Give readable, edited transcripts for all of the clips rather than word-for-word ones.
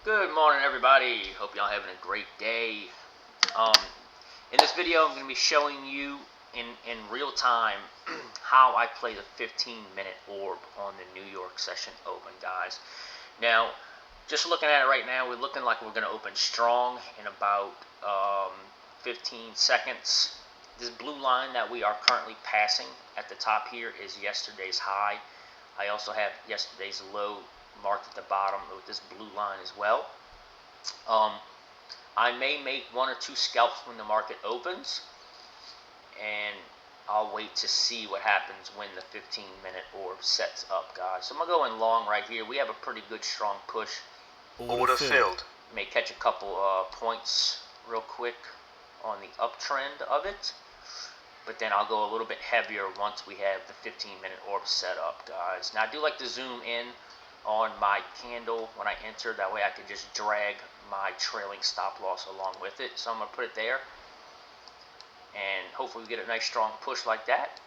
Good morning, everybody. Hope y'all having a great day. In this video, I'm going to be showing you in real time how I play the 15-minute orb on the New York session open, guys. Now, just looking at it right now, we're looking like we're going to open strong in about 15 seconds. This blue line that we are currently passing at the top here is yesterday's high. I also have yesterday's low marked at the bottom with this blue line as well. I may make one or two scalps when the market opens, and I'll wait to see what happens when the 15-minute orb sets up, guys. So I'm going to go in long right here. We have a pretty good strong push. Order filled. May catch a couple points real quick on the uptrend of it, but then I'll go a little bit heavier once we have the 15-minute orb set up, guys. Now, I do like to zoom in on my candle when I enter. That way I can just drag my trailing stop loss along with it. So I'm going to put it there, and hopefully we get a nice strong push like that.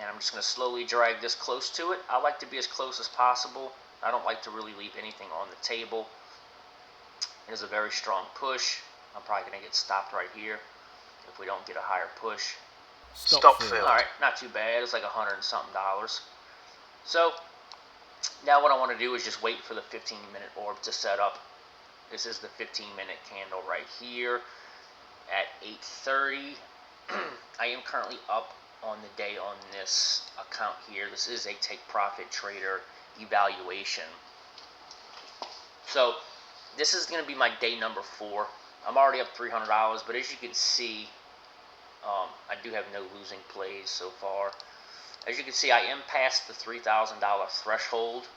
And I'm just going to slowly drag this close to it. I like to be as close as possible. I don't like to really leave anything on the table. It is a very strong push. I'm probably going to get stopped right here if we don't get a higher push. Stop filled. Alright, not too bad. It's like $100 and something. So now what I want to do is just wait for the 15-minute orb to set up. This is the 15-minute candle right here at 8:30. I am currently up on the day on this account here. This is a take profit trader evaluation. So this is going to be my day number 4. I'm already up $300, but as you can see, I do have no losing plays so far. As you can see, I am past the $3,000 threshold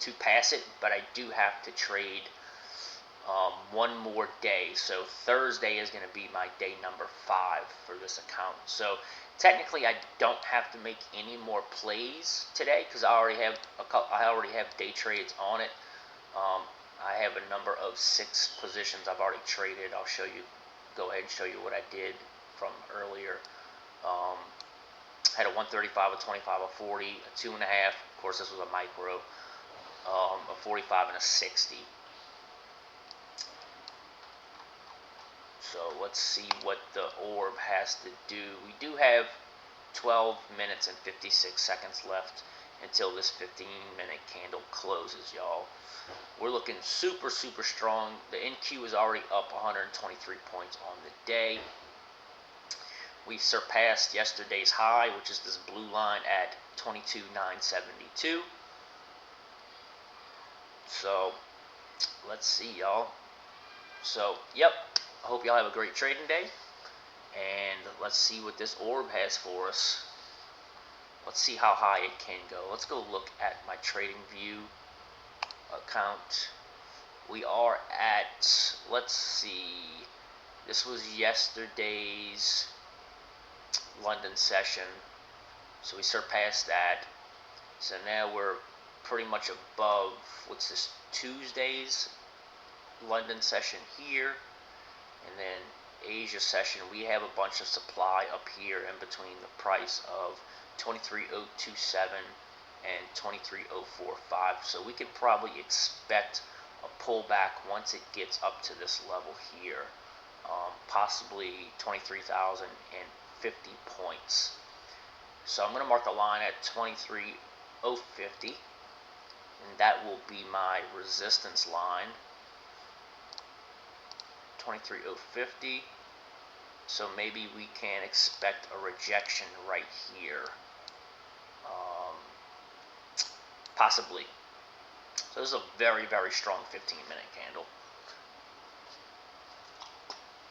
to pass it, but I do have to trade one more day. So Thursday is going to be my day number 5 for this account. So technically, I don't have to make any more plays today because I already have day trades on it. I have a number of 6 positions I've already traded. I'll go ahead and show you what I did from earlier. Had a 135, a 25, a 40, a 2.5. Of course, this was a micro. A 45 and a 60. So let's see what the orb has to do. We do have 12 minutes and 56 seconds left until this 15-minute candle closes, y'all. We're looking super, super strong. The NQ is already up 123 points on the day. We surpassed yesterday's high, which is this blue line at 22,972. So let's see, y'all. So, yep. I hope y'all have a great trading day. And let's see what this orb has for us. Let's see how high it can go. Let's go look at my trading view account. We are at, let's see, this was yesterday's London session. So we surpassed that. So now we're pretty much above, what's this, Tuesday's London session here. And then Asia session, we have a bunch of supply up here in between the price of 23,027 and 23,045. So we could probably expect a pullback once it gets up to this level here, possibly 23,050 points. So I'm going to mark the line at 23,050, and that will be my resistance line. 23,050. So maybe we can expect a rejection right here. Possibly. So this is a very, very strong 15-minute candle.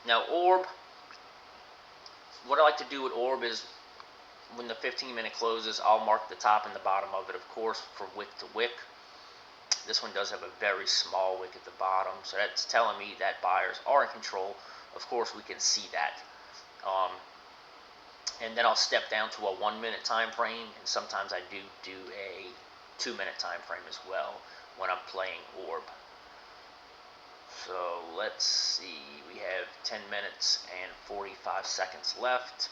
Now, orb, what I like to do with orb is when the 15-minute closes, I'll mark the top and the bottom of it, of course, for wick to wick. This one does have a very small wick at the bottom, so that's telling me that buyers are in control. Of course, we can see that. And then I'll step down to a 1-minute time frame, and sometimes I do a 2-minute time frame as well when I'm playing orb. So let's see, we have 10 minutes and 45 seconds left.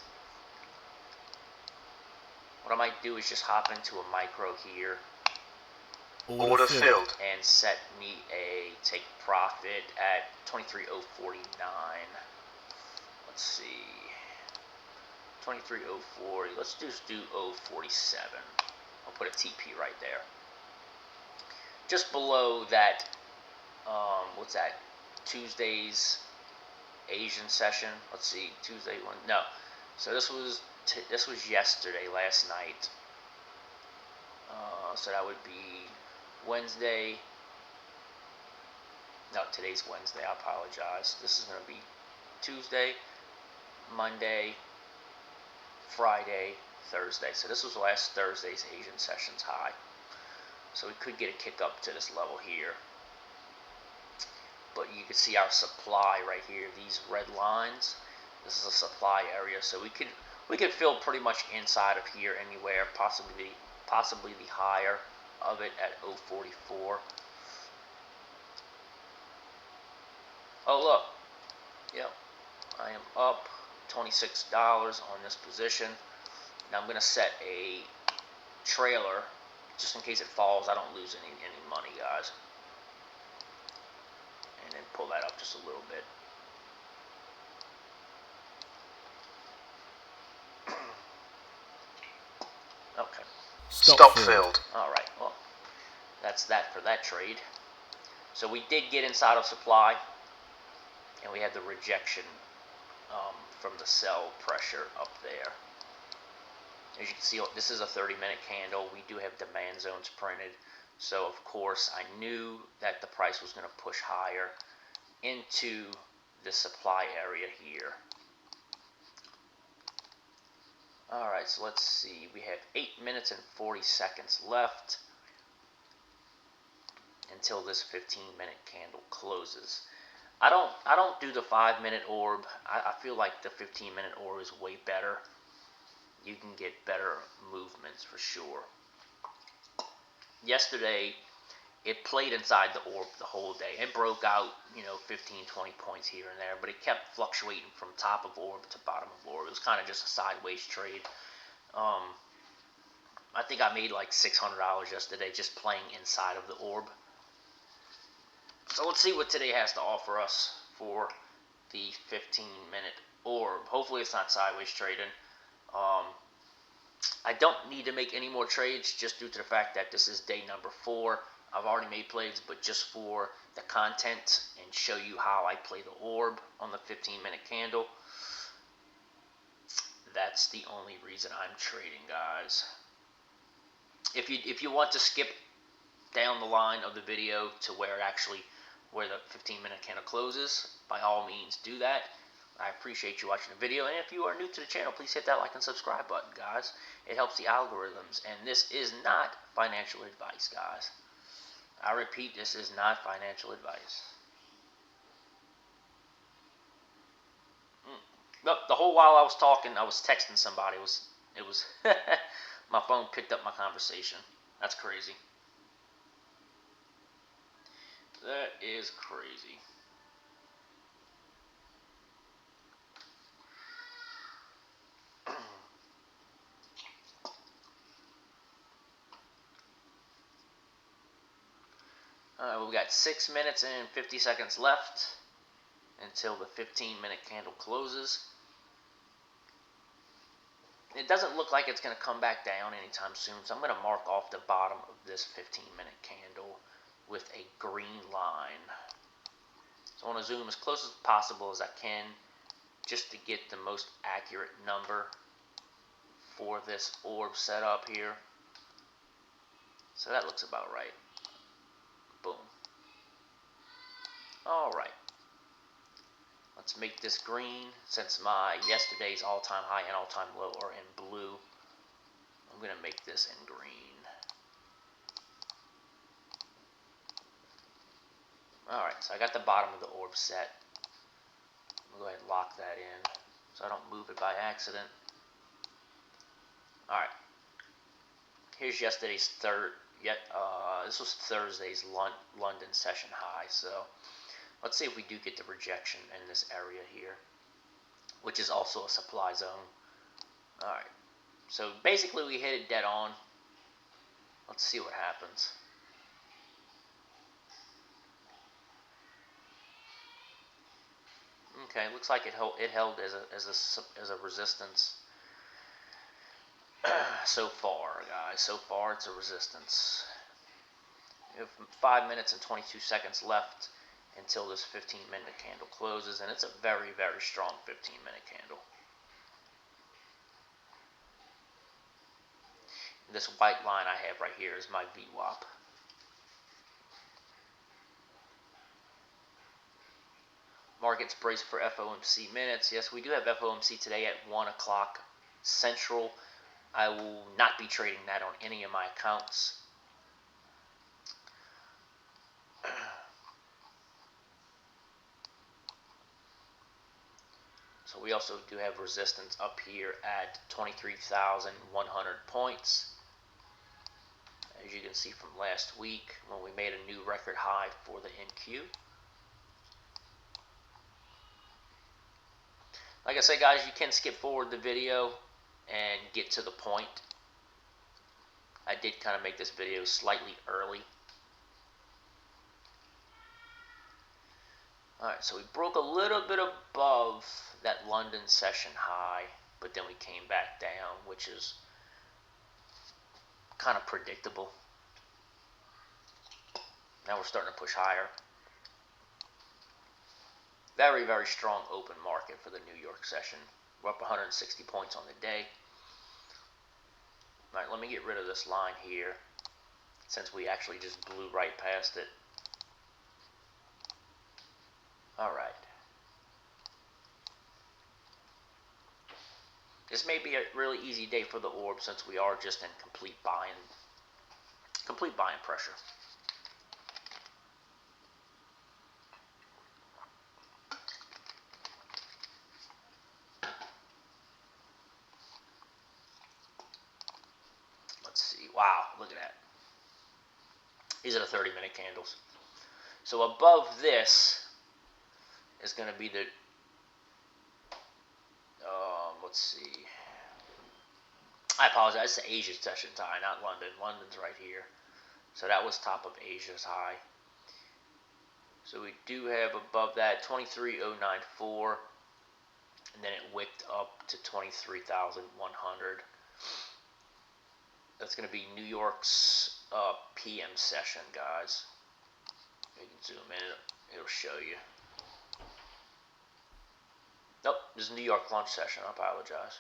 What I might do is just hop into a micro here. Order filled. And set me a take profit at 23.049. Let's see. 23.040. Let's just do 047. I'll put a TP right there. Just below that, what's that? Tuesday's Asian session. Let's see, Tuesday one. No, so this was yesterday, last night. So that would be Wednesday. No, today's Wednesday. I apologize. This is going to be Tuesday, Monday, Friday, Thursday. So this was last Thursday's Asian sessions high. So we could get a kick up to this level here. But you can see our supply right here, these red lines. This is a supply area, so we could fill pretty much inside of here anywhere, possibly the higher of it at 044. Oh look, yep, I am up $26 on this position. Now I'm gonna set a trailer just in case it falls. I don't lose any money, guys. And then pull that up just a little bit. Okay. Stop filled. Alright, well, that's that for that trade. So we did get inside of supply, and we had the rejection from the sell pressure up there. As you can see, this is a 30-minute candle. We do have demand zones printed. So, of course, I knew that the price was going to push higher into the supply area here. Alright, so let's see. We have 8 minutes and 40 seconds left until this 15-minute candle closes. I don't do the 5-minute orb. I feel like the 15-minute orb is way better. You can get better movements for sure. Yesterday, it played inside the orb the whole day. It broke out, 15, 20 points here and there, but it kept fluctuating from top of orb to bottom of orb. It was kind of just a sideways trade. I think I made like $600 yesterday just playing inside of the orb. So let's see what today has to offer us for the 15-minute orb. Hopefully it's not sideways trading. I don't need to make any more trades just due to the fact that this is day number 4. I've already made plays, but just for the content and show you how I play the orb on the 15-minute candle. That's the only reason I'm trading, guys. If you want to skip down the line of the video to where the 15-minute candle closes, by all means do that. I appreciate you watching the video, and if you are new to the channel, please hit that like and subscribe button, guys. It helps the algorithms, and this is not financial advice, guys. I repeat, this is not financial advice. Look, the whole while I was talking, I was texting somebody. It was my phone picked up my conversation. That's crazy. That is crazy. We've got 6 minutes and 50 seconds left until the 15-minute candle closes. It doesn't look like it's going to come back down anytime soon, so I'm going to mark off the bottom of this 15-minute candle with a green line. So I want to zoom as close as possible as I can just to get the most accurate number for this orb setup here. So that looks about right. Boom. Alright. Let's make this green. Since my yesterday's all-time high and all-time low are in blue, I'm going to make this in green. Alright, so I got the bottom of the orb set. I'm going to go ahead and lock that in so I don't move it by accident. Alright. Here's yesterday's this was Thursday's London session high, so let's see if we do get the rejection in this area here, which is also a supply zone. Alright, so basically we hit it dead on. Let's see what happens. Okay, looks like it held as a resistance. So far, guys. So far, it's a resistance. We have 5 minutes and 22 seconds left until this 15-minute candle closes, and it's a very, very strong 15-minute candle. This white line I have right here is my VWAP. Markets brace for FOMC minutes. Yes, we do have FOMC today at 1 o'clock Central. I will not be trading that on any of my accounts. So we also do have resistance up here at 23,100 points. As you can see from last week when we made a new record high for the NQ. Like I said, guys, you can skip forward the video and get to the point. I did kind of make this video slightly early. Alright, so we broke a little bit above that London session high, but then we came back down, which is kind of predictable. Now we're starting to push higher. Very, very strong open market for the New York session. We're up 160 points on the day. Alright, let me get rid of this line here, since we actually just blew right past it. Alright. This may be a really easy day for the orb, since we are just in complete buying pressure. Let's see. Wow, look at that. These are the 30-minute candles. So above this is going to be the, let's see. I apologize, it's Asia's session high, not London. London's right here. So that was top of Asia's high. So we do have above that 23,094, and then it wicked up to 23,100. That's going to be New York's PM session, guys. You can zoom in, it'll show you. Nope, this is New York lunch session, I apologize.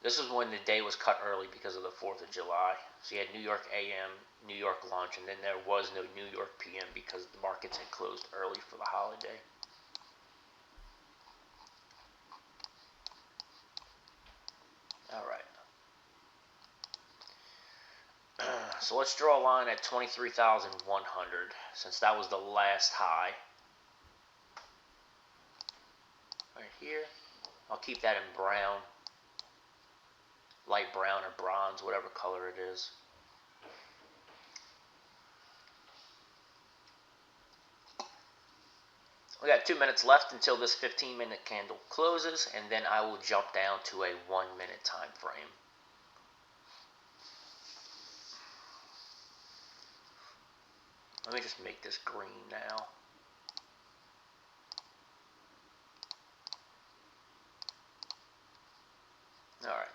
This is when the day was cut early because of the 4th of July. So you had New York AM, New York lunch, and then there was no New York PM because the markets had closed early for the holiday. Alright. So let's draw a line at 23,100, since that was the last high. Right here. I'll keep that in brown. Light brown or bronze, whatever color it is. We got 2 minutes left until this 15-minute candle closes, and then I will jump down to a 1-minute time frame. Let me just make this green now. Alright.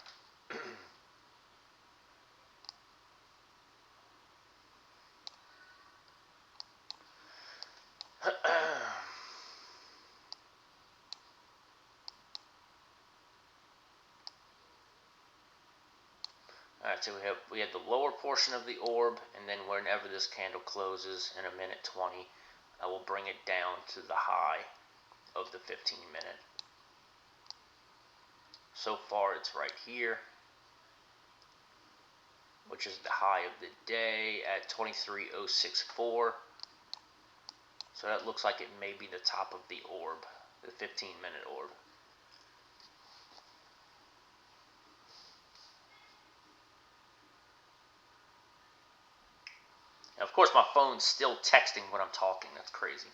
Alright, so we have the lower portion of the orb, and then whenever this candle closes in a minute 20, I will bring it down to the high of the 15-minute. So far it's right here, which is the high of the day at 23,064. So that looks like it may be the top of the orb, the 15-minute orb. And of course my phone's still texting when I'm talking. That's crazy.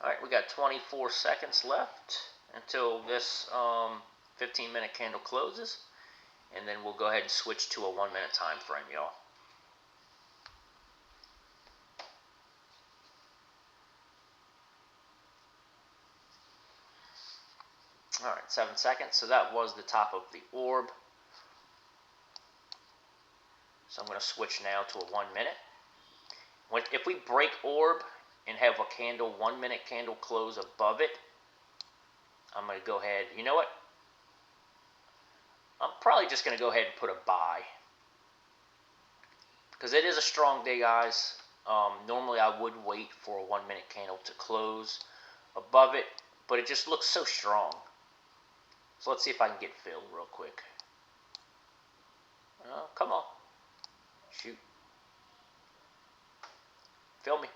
Alright, we got 24 seconds left until this 15-minute candle closes, and then we'll go ahead and switch to a 1-minute time frame, y'all. Alright, 7 seconds. So that was the top of the orb. So I'm going to switch now to a 1 minute. If we break orb and have a candle, 1 minute candle close above it, I'm going to go ahead. You know what? I'm probably just going to go ahead and put a buy. Because it is a strong day, guys. Normally I would wait for a 1 minute candle to close above it, but it just looks so strong. So let's see if I can get filled real quick. Come on. Shoot. Fill me.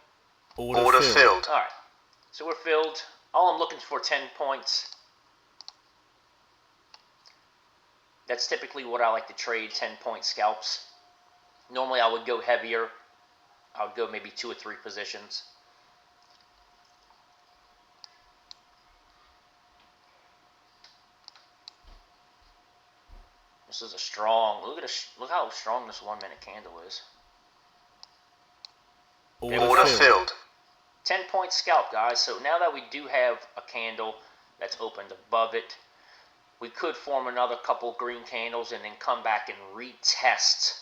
Order filled. Alright. So we're filled. All I'm looking for 10 points. That's typically what I like to trade, 10-point scalps. Normally I would go heavier. I would go maybe 2 or 3 positions. This is a strong. Look how strong this 1 minute candle is. Order filled. 10-point scalp, guys. So now that we do have a candle that's opened above it, we could form another couple green candles and then come back and retest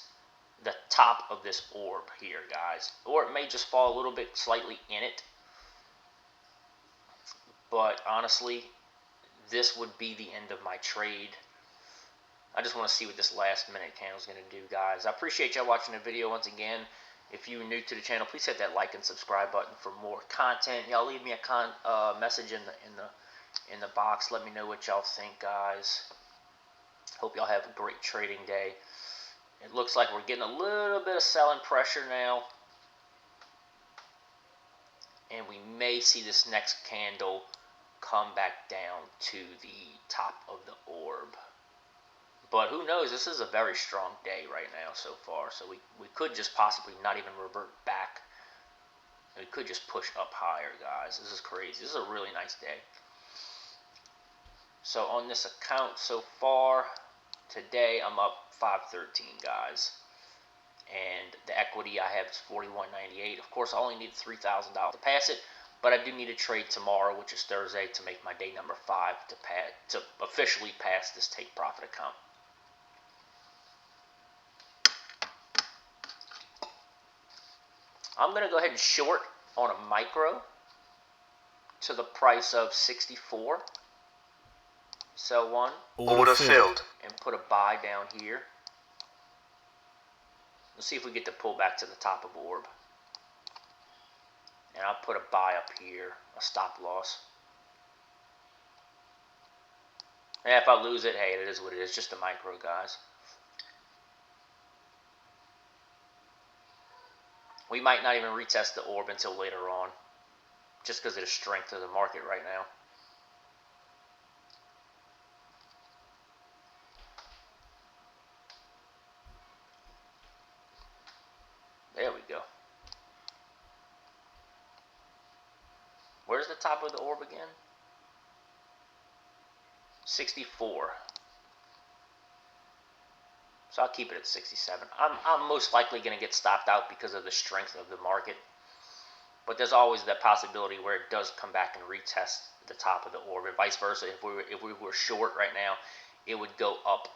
the top of this orb here, guys. Or it may just fall a little bit slightly in it. But honestly, this would be the end of my trade. I just want to see what this last minute candle is going to do, guys. I appreciate y'all watching the video once again. If you're new to the channel, please hit that like and subscribe button for more content. Y'all leave me a message in the box. Let me know what y'all think, guys. Hope y'all have a great trading day. It looks like we're getting a little bit of selling pressure now, and we may see this next candle come back down to the top of the orb. But who knows? This is a very strong day right now so far. So we could just possibly not even revert back. We could just push up higher, guys. This is crazy. This is a really nice day. So on this account so far, today I'm up 513, guys. And the equity I have is $41.98. Of course, I only need $3,000 to pass it. But I do need to trade tomorrow, which is Thursday, to make my day number 5 to officially pass this take profit account. I'm going to go ahead and short on a micro to the price of 64. Sell one. Order filled. And put a buy down here. Let's see if we get to pull back to the top of orb. And I'll put a buy up here, a stop loss. And if I lose it, hey, it is what it is. Just a micro, guys. We might not even retest the orb until later on, just because of the strength of the market right now. There we go. Where's the top of the orb again? 64. So I'll keep it at 67. I'm most likely going to get stopped out because of the strength of the market. But there's always that possibility where it does come back and retest the top of the orb. And vice versa, if we were short right now, it would go up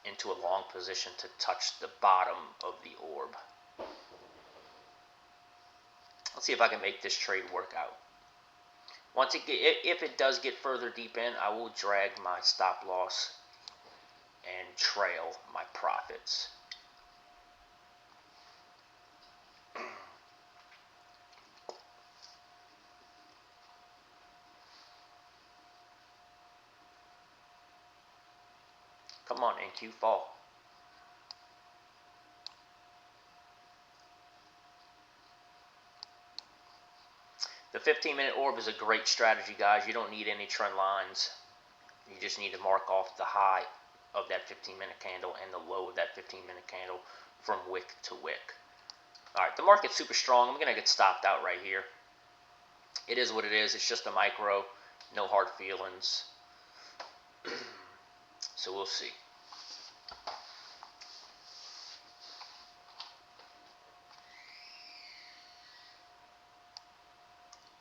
into a long position to touch the bottom of the orb. Let's see if I can make this trade work out. If it does get further deep in, I will drag my stop loss and trail my profits. Come on, NQ, fall. The 15-minute orb is a great strategy, guys. You don't need any trend lines. You just need to mark off the high of that 15-minute candle and the low of that 15-minute candle from wick to wick. Alright, the market's super strong. I'm going to get stopped out right here. it is what it is. It's just a micro, no hard feelings. So we'll see.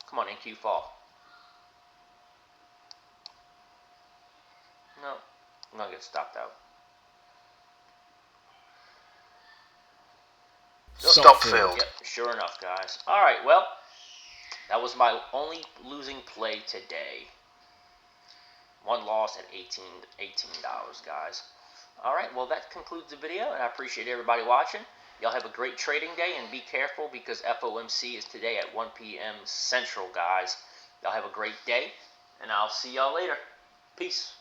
Come on, NQ fall. No, I'm gonna get stopped out. Stop filled. Yep, sure enough, guys. Alright, well, that was my only losing play today. One loss at $18, guys. Alright, well, that concludes the video, and I appreciate everybody watching. Y'all have a great trading day, and be careful because FOMC is today at 1 p.m. Central, guys. Y'all have a great day, and I'll see y'all later. Peace.